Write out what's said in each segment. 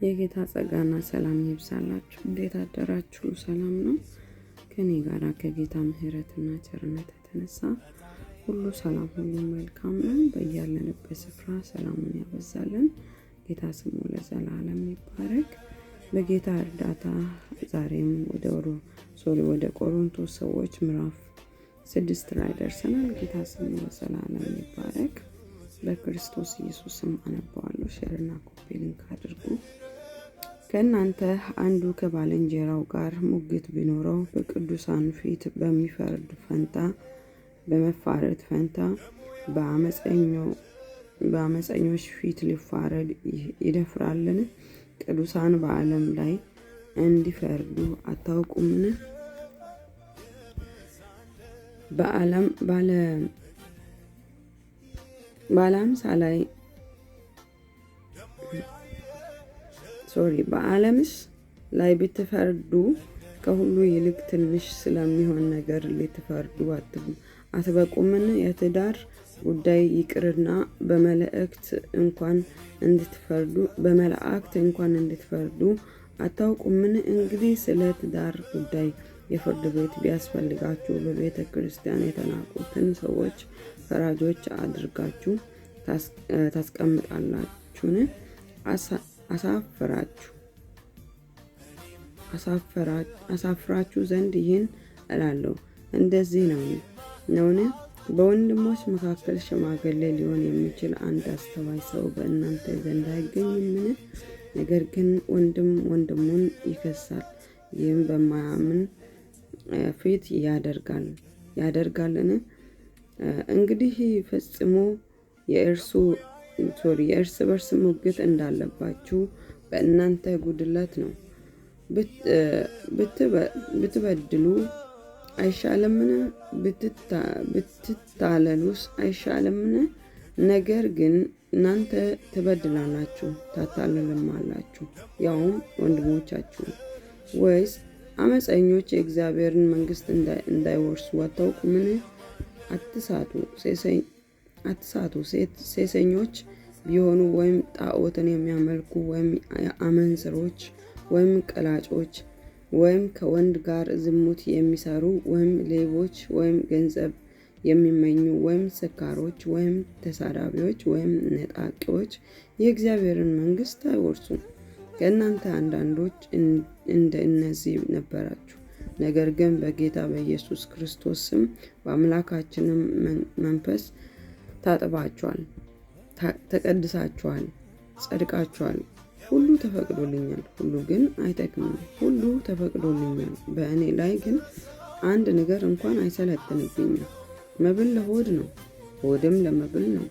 የጌታ ጸጋና ሰላም ይብዛላችሁ። እንዴት አደራችሁ? ሰላም ነው? ከኔ ጋር ከጌታ ምሕረትና ቸርነት የተነሳ ሁሉ ሰላም፣ ሁሉ መልካም ነው። በያለንበት ስፍራ ሰላሙን ያበዛልን። ጌታ ስሙ ለዘላለም ይባረክ። በጌታ እርዳታ ዛሬም ወደ ቆሮንቶስ ሰዎች ምዕራፍ 6 ላይ ደርሰናል። ጌታ ስሙ ለዘላለም ይባረክ። በክርስቶስ ኢየሱስም አነባዋለሁ። ሼርና ኮፒ ሊንክ አድርጉ። ከእናንተ አንዱ ከባልንጀራው ጋር ሙግት ቢኖረው በቅዱሳን ፊት በመፋረድ ፈንታ በአመፀኞች ፊት ሊፋረድ ይደፍራልን? ቅዱሳን በዓለም ላይ እንዲፈርዱ አታውቁምን? በዓለምስ ላይ ብትፈርዱ ከሁሉ ይልቅ ትንሽ ስለሚሆን ነገር ልትፈርዱ አትበቁምን? የትዳር ጉዳይ ይቅርና በመላእክት እንኳን እንድትፈርዱ አታውቁምን? እንግዲህ ስለ ትዳር ጉዳይ የፍርድ ቤት ቢያስፈልጋችሁ በቤተ ክርስቲያን የተናቁትን ሰዎች ፈራጆች አድርጋችሁ ታስቀምጣላችሁን? አሳፍራችሁ ዘንድ ይህን እላለሁ። እንደዚህ ነውን? በወንድሞች መካከል ሽማግሌ ሊሆን የሚችል አንድ አስተዋይ ሰው በእናንተ ዘንድ አይገኝምን? ነገር ግን ወንድም ወንድሙን ይከሳል፣ ይህም በማያምን ፊት ያደርጋልን? እንግዲህ ፈጽሞ የእርስ በርስ ሙግት እንዳለባችሁ በእናንተ ጉድለት ነው። ብትበድሉ አይሻልምን? ብትታለሉስ አይሻልምን? ነገር ግን እናንተ ትበድላላችሁ ታታልሉማላችሁ፣ ያውም ወንድሞቻችሁ። ወይስ አመፀኞች የእግዚአብሔርን መንግሥት እንዳይወርሱ አታውቁምን? አትሳቱ። ሴሰኞች ቢሆኑ ወይም ጣዖትን የሚያመልኩ ወይም አመንዝሮች ወይም ቀላጮች ወይም ከወንድ ጋር ዝሙት የሚሰሩ ወይም ሌቦች ወይም ገንዘብ የሚመኙ ወይም ሰካሮች ወይም ተሳዳቢዎች ወይም ነጣቂዎች የእግዚአብሔርን መንግሥት አይወርሱም። ከእናንተ አንዳንዶች እንደ እነዚህ ነበራችሁ። ነገር ግን በጌታ በኢየሱስ ክርስቶስ ስም በአምላካችንም መንፈስ ታጥባችኋል፣ ተቀድሳችኋል፣ ጸድቃችኋል። ሁሉ ተፈቅዶልኛል፣ ሁሉ ግን አይጠቅምም። ሁሉ ተፈቅዶልኛል፣ በእኔ ላይ ግን አንድ ነገር እንኳን አይሰለጥንብኝም። መብል ለሆድ ነው፣ ሆድም ለመብል ነው።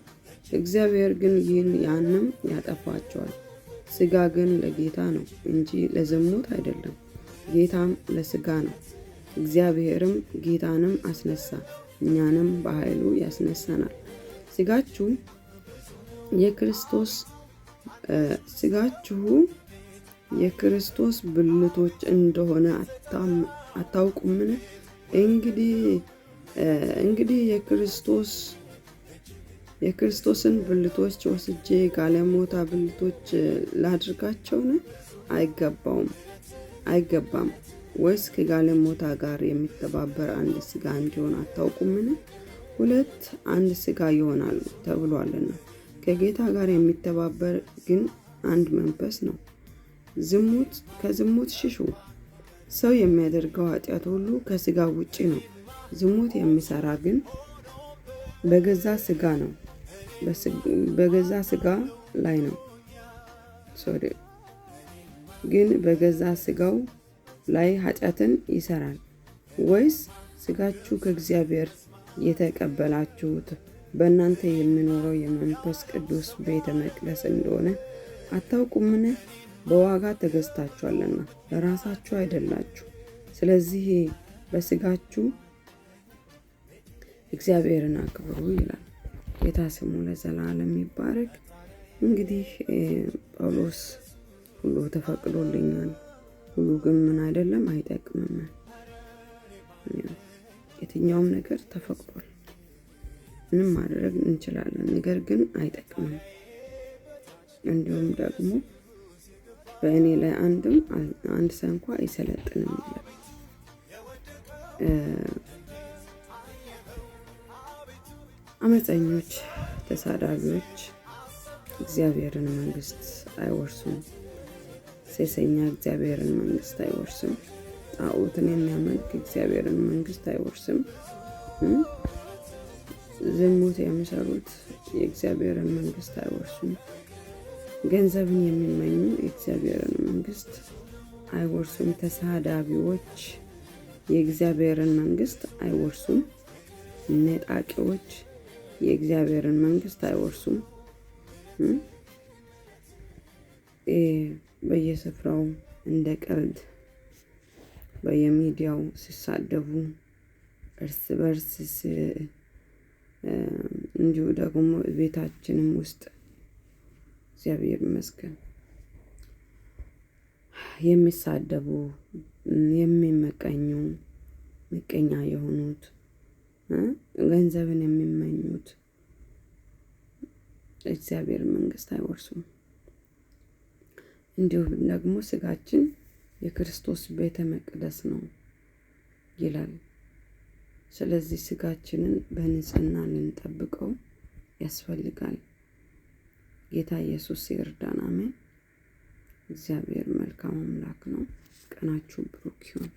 እግዚአብሔር ግን ያንም ያጠፋቸዋል። ሥጋ ግን ለጌታ ነው እንጂ ለዝሙት አይደለም፣ ጌታም ለሥጋ ነው። እግዚአብሔርም ጌታንም አስነሳ፣ እኛንም በኃይሉ ያስነሳናል። ሥጋችሁ የክርስቶስ ብልቶች እንደሆነ አታውቁምን? እንግዲህ የክርስቶስን ብልቶች ወስጄ ጋለሞታ ብልቶች ላድርጋቸውን? አይገባም። ወይስ ከጋለሞታ ጋር የሚተባበር አንድ ሥጋ እንዲሆን አታውቁምን? ሁለት አንድ ሥጋ ይሆናሉ ተብሏልና። ከጌታ ጋር የሚተባበር ግን አንድ መንፈስ ነው። ከዝሙት ሽሹ። ሰው የሚያደርገው ኃጢአት ሁሉ ከሥጋ ውጪ ነው። ዝሙት የሚሰራ ግን በገዛ ሥጋ ላይ ነው። ግን በገዛ ሥጋው ላይ ኃጢአትን ይሰራል። ወይስ ሥጋችሁ ከእግዚአብሔር የተቀበላችሁት በእናንተ የሚኖረው የመንፈስ ቅዱስ ቤተ መቅደስ እንደሆነ አታውቁምን? በዋጋ ተገዝታችኋልና ለራሳችሁ አይደላችሁ። ስለዚህ በሥጋችሁ እግዚአብሔርን አክብሩ ይላል። ጌታ ስሙ ለዘላለም ይባረክ። እንግዲህ ጳውሎስ ሁሉ ተፈቅዶልኛል፣ ሁሉ ግን ምን አይደለም አይጠቅምም። የትኛውም ነገር ተፈቅዷል፣ ምንም ማድረግ እንችላለን፣ ነገር ግን አይጠቅምም። እንዲሁም ደግሞ በእኔ ላይ አንድ ሰው እንኳ አይሰለጥንም ይላል። አመፀኞች፣ ተሳዳቢዎች እግዚአብሔርን መንግስት አይወርሱም። ሴሰኛ እግዚአብሔርን መንግስት አይወርስም። ጣዖትን የሚያመልክ እግዚአብሔርን መንግስት አይወርስም። ዝሙት የሚሰሩት የእግዚአብሔርን መንግስት አይወርሱም። ገንዘብን የሚመኙ የእግዚአብሔርን መንግስት አይወርሱም። ተሳዳቢዎች የእግዚአብሔርን መንግስት አይወርሱም። ነጣቂዎች የእግዚአብሔርን መንግስት አይወርሱም። በየስፍራው እንደ ቀልድ በየሚዲያው ሲሳደቡ እርስ በርስ እንዲሁ ደግሞ ቤታችንም ውስጥ እግዚአብሔር ይመስገን የሚሳደቡ የሚመቀኙ ምቀኛ የሆኑት ገንዘብን የሚመኙት እግዚአብሔር መንግስት አይወርሱም። እንዲሁም ደግሞ ስጋችን የክርስቶስ ቤተ መቅደስ ነው ይላል። ስለዚህ ስጋችንን በንጽህና ልንጠብቀው ያስፈልጋል። ጌታ ኢየሱስ ይርዳን። አሜን። እግዚአብሔር መልካም አምላክ ነው። ቀናችሁ ብሩክ ይሁን።